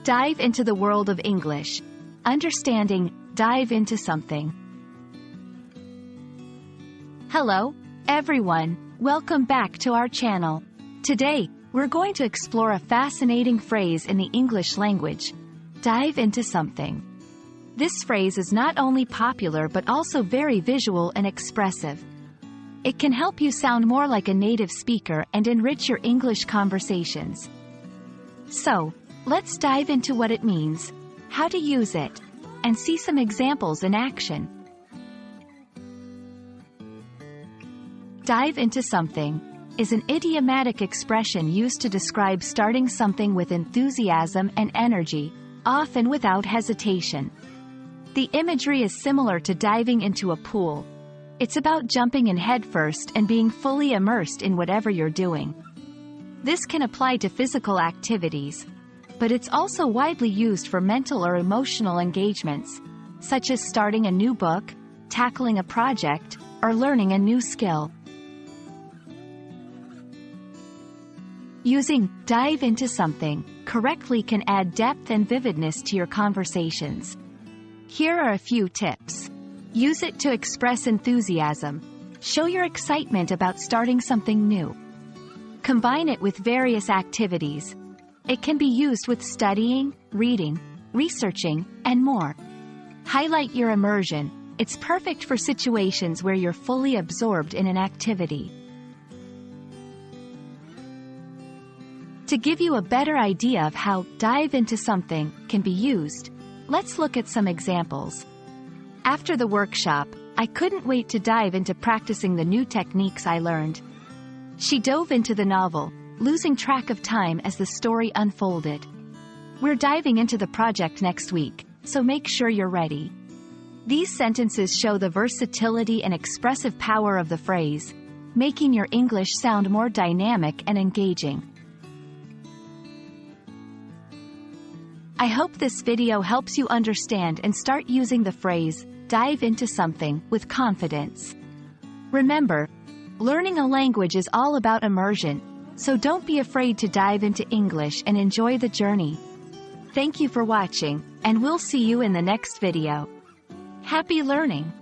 Dive into the world of English. Understanding, dive into something. Hello, everyone. Welcome back to our channel. Today, we're going to explore a fascinating phrase in the English language. Dive into something. This phrase is not only popular but also very visual and expressive. It can help you sound more like a native speaker and enrich your English conversations. So, let's dive into what it means, how to use it, and see some examples in action. Dive into something is an idiomatic expression used to describe starting something with enthusiasm and energy, often without hesitation. The imagery is similar to diving into a pool. It's about jumping in headfirst and being fully immersed in whatever you're doing. This can apply to physical activities, but it's also widely used for mental or emotional engagements, such as starting a new book, tackling a project, or learning a new skill. Using dive into something correctly can add depth and vividness to your conversations. Here are a few tips. Use it to express enthusiasm. Show your excitement about starting something new. Combine it with various activities. It can be used with studying, reading, researching, and more. Highlight your immersion. It's perfect for situations where you're fully absorbed in an activity. To give you a better idea of how dive into something can be used, let's look at some examples. After the workshop, I couldn't wait to dive into practicing the new techniques I learned. She dove into the novel, losing track of time as the story unfolded. We're diving into the project next week, so make sure you're ready. These sentences show the versatility and expressive power of the phrase, making your English sound more dynamic and engaging. I hope this video helps you understand and start using the phrase, dive into something, with confidence. Remember, learning a language is all about immersion, so don't be afraid to dive into English and enjoy the journey. Thank you for watching, and we'll see you in the next video. Happy learning!